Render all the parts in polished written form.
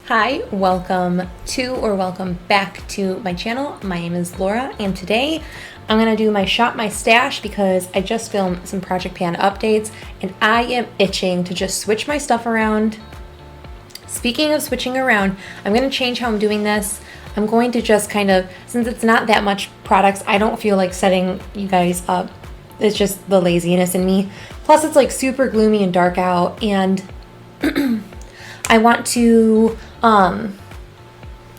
Hi, welcome back to my channel. My name is Laura, and today I'm going to do my Shop My Stash because I just filmed some Project Pan updates and I am itching to just switch my stuff around. Speaking of switching around, I'm going to change how I'm doing this. I'm going to just kind of, since it's not that much products, I don't feel like setting you guys up. It's just the laziness in me. Plus it's like super gloomy and dark out, and I want to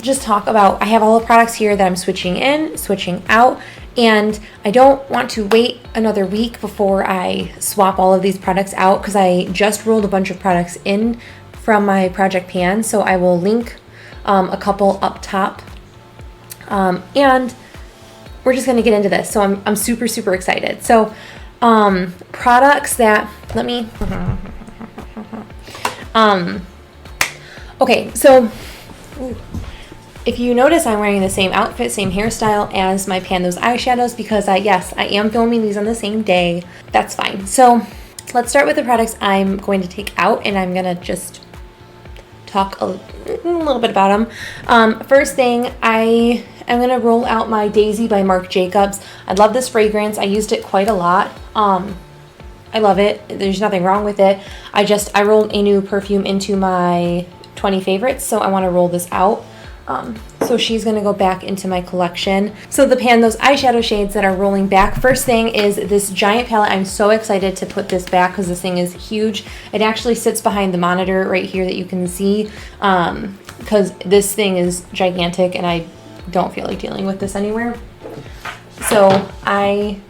just talk about, I have all the products here that I'm switching in, switching out, and I don't want to wait another week before I swap all of these products out because I just rolled a bunch of products in from my Project Pan, so I will link a couple up top, and we're just going to get into this. So I'm super excited. So products that, let me okay, so if you notice, I'm wearing the same outfit, same hairstyle as my Pan Those eyeshadows because yes, I am filming these on the same day. That's fine. So let's start with the products I'm going to take out, and I'm going to just talk a little bit about them. First thing, I am going to roll out my Daisy by Marc Jacobs. I love this fragrance. I used it quite a lot. I love it. There's nothing wrong with it. I rolled a new perfume into my 20 favorites, so I want to roll this out. So she's going to go back into my collection. So the Pan Those eyeshadow shades that are rolling back. First thing is this giant palette. I'm so excited to put this back because this thing is huge. It actually sits behind the monitor right here that you can see, because this thing is gigantic and I don't feel like dealing with this anywhere. So I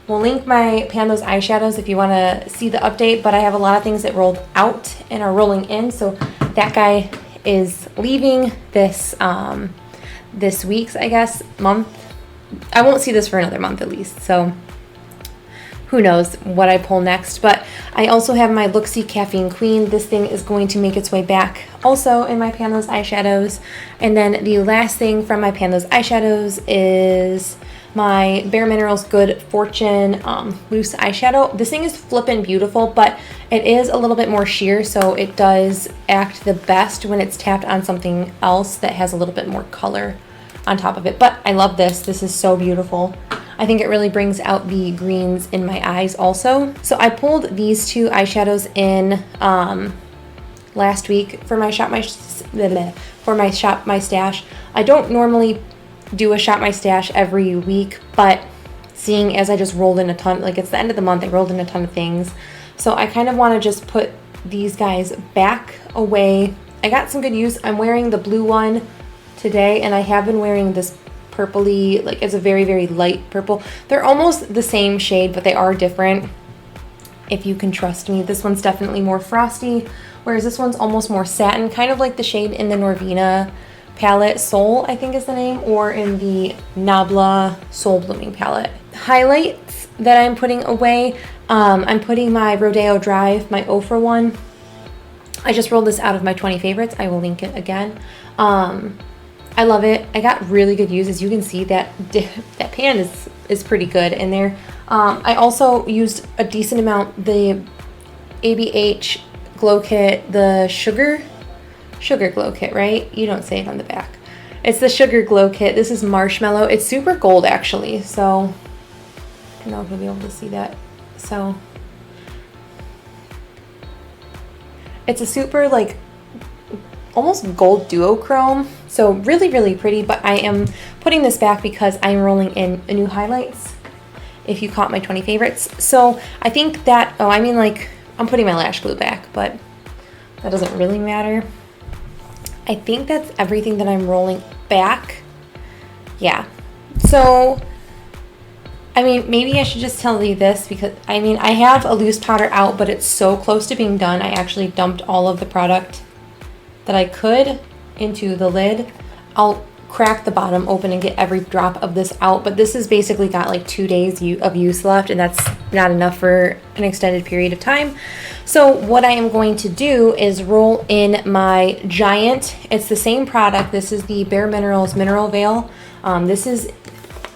will link my Pan Those eyeshadows if you want to see the update, but I have a lot of things that rolled out and are rolling in. So that guy is leaving this week's, I guess, month. I won't see this for another month at least, so who knows what I pull next. But I also have my Looksee Caffeine Queen. This thing is going to make its way back also in my Pan Those eyeshadows. And then the last thing from my Pan Those eyeshadows is my Bare Minerals Good Fortune loose eyeshadow. This thing is flippin' beautiful, but it is a little bit more sheer, so it does act the best when it's tapped on something else that has a little bit more color on top of it. But I love this. This is so beautiful. I think it really brings out the greens in my eyes also. So I pulled these two eyeshadows in last week for my Shop My Stash. I don't normally do a Shop My Stash every week, but seeing as I just rolled in a ton, like it's the end of the month, I rolled in a ton of things. So I kind of want to just put these guys back away. I got some good use. I'm wearing the blue one today, and I have been wearing this purpley, like it's a very light purple. They're almost the same shade, but they are different, if you can trust me. This one's definitely more frosty, whereas this one's almost more satin, kind of like the shade in the Norvina palette, Soul I think is the name, or in the Nabla Soul Blooming palette. Highlights that I'm putting away, I'm putting my Rodeo Drive, my Ofra one. I just rolled this out of my 20 favorites. I will link it again. I love it. I got really good use. As you can see, that pan is pretty good in there. I also used a decent amount the ABH Glow Kit, the Sugar Glow Kit, right? You don't say it on the back. It's the Sugar Glow Kit. This is Marshmallow. It's super gold actually, so I don't know if you'll be able to see that. So it's a super like almost gold duochrome, so really pretty. But I am putting this back because I'm rolling in a new highlights, if you caught my 20 favorites. So I think that, I'm putting my lash glue back, but that doesn't really matter. I think that's everything that I'm rolling back. Yeah. So, maybe I should just tell you this because, I have a loose powder out, but it's so close to being done. I actually dumped all of the product that I could into the lid. I'll crack the bottom open and get every drop of this out, but this has basically got like 2 days of use left, and that's not enough for an extended period of time. So what I am going to do is roll in my Giant. It's the same product. This is the Bare Minerals Mineral Veil. This is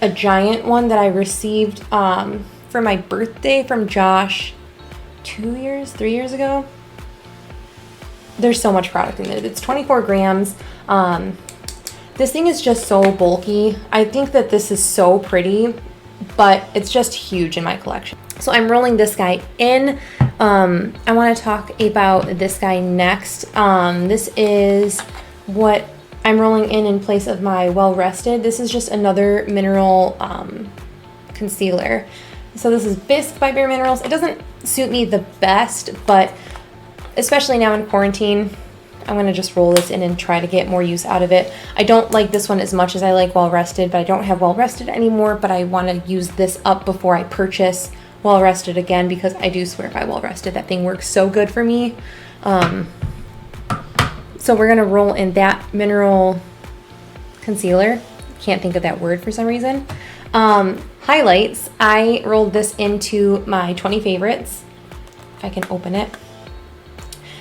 a giant one that I received for my birthday from Josh 3 years ago. there's so much product in it. It's 24 grams. This thing is just so bulky. I think that this is so pretty, but it's just huge in my collection. So I'm rolling this guy in. I want to talk about this guy next. This is what I'm rolling in place of my Well Rested. This is just another mineral concealer. So this is Bisque by Bare Minerals. It doesn't suit me the best, but especially now in quarantine, I'm going to just roll this in and try to get more use out of it. I don't like this one as much as I like Well Rested, but I don't have Well Rested anymore, but I want to use this up before I purchase Well Rested again, because I do swear by Well Rested. That thing works so good for me. So we're going to roll in that mineral concealer. Can't think of that word for some reason. Highlights. I rolled this into my 20 favorites. If I can open it.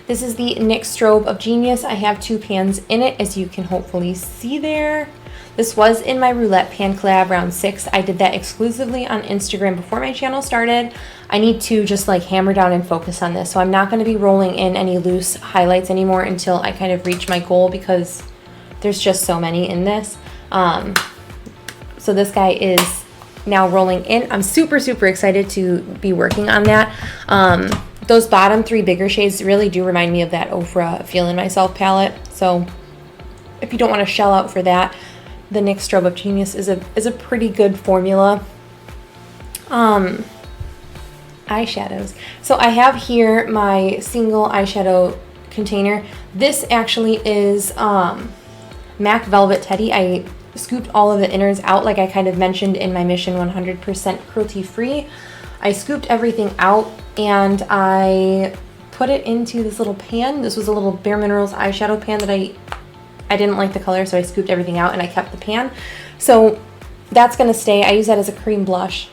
This is the NYX Strobe of Genius. I have 2 pans in it, as you can hopefully see there. This was in my Roulette Pan collab round 6. I did that exclusively on Instagram before my channel started. I need to just like hammer down and focus on this. So I'm not going to be rolling in any loose highlights anymore until I kind of reach my goal, because there's just so many in this. So this guy is now rolling in. I'm super, super excited to be working on that. Those bottom 3 bigger shades really do remind me of that Ofra Feeling Myself palette. So if you don't want to shell out for that, the NYX Strobe of Genius is a pretty good formula. Eyeshadows. So I have here my single eyeshadow container. This actually is MAC Velvet Teddy. I scooped all of the innards out, like I kind of mentioned in my Mission 100% Cruelty Free. I scooped everything out and I put it into this little pan. This was a little Bare Minerals eyeshadow pan that I didn't like the color, so I scooped everything out and I kept the pan. So that's gonna stay. I use that as a cream blush.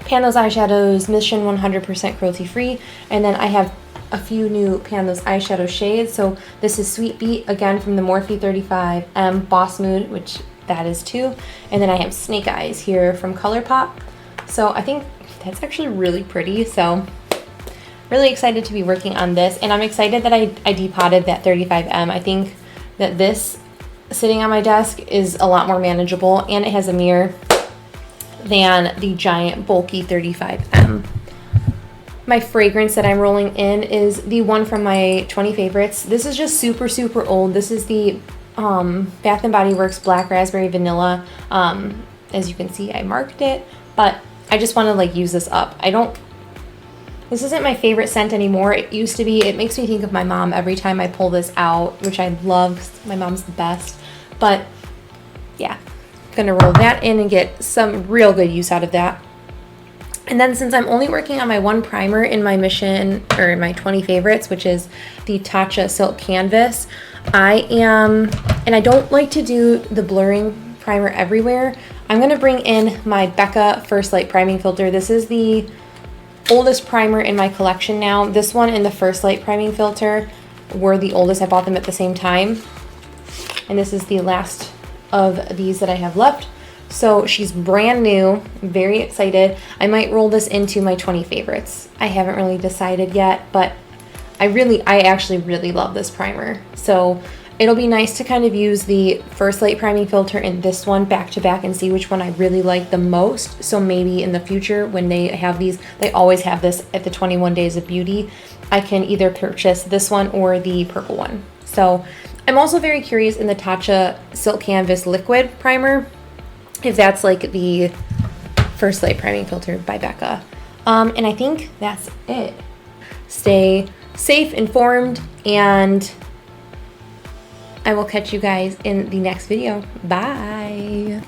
Pan those eyeshadows, Mission 100% Cruelty Free, and then I have a few new Pan those eyeshadow shades. So this is Sweet Beat, again from the Morphe 35M Boss Mood, which that is too. And then I have Snake Eyes here from ColourPop. So I think that's actually really pretty. So really excited to be working on this, and I'm excited that I depotted that 35M. I think that this sitting on my desk is a lot more manageable, and it has a mirror than the giant bulky 35M. My fragrance that I'm rolling in is the one from my 20 favorites. This is just super, super old. This is the Bath & Body Works Black Raspberry Vanilla. As you can see, I marked it, but I just want to like use this up. This isn't my favorite scent anymore. It used to be. It makes me think of my mom every time I pull this out, which I love because my mom's the best. But yeah, gonna roll that in and get some real good use out of that. And then since I'm only working on my one primer in my Mission, or in my 20 favorites, which is the Tatcha Silk Canvas, and I don't like to do the blurring primer everywhere. I'm gonna bring in my Becca First Light Priming Filter. This is the oldest primer in my collection now. This one and the First Light Priming Filter were the oldest. I bought them at the same time. And this is the last of these that I have left. So she's brand new. I'm very excited. I might roll this into my 20 favorites. I haven't really decided yet, but I actually really love this primer. So it'll be nice to kind of use the First Light Priming Filter and this one back to back and see which one I really like the most. So maybe in the future when they have these, they always have this at the 21 Days of Beauty, I can either purchase this one or the purple one. So I'm also very curious in the Tatcha Silk Canvas Liquid Primer, if that's like the First Light Priming Filter by Becca. And I think that's it. Stay safe, informed, and I will catch you guys in the next video. Bye.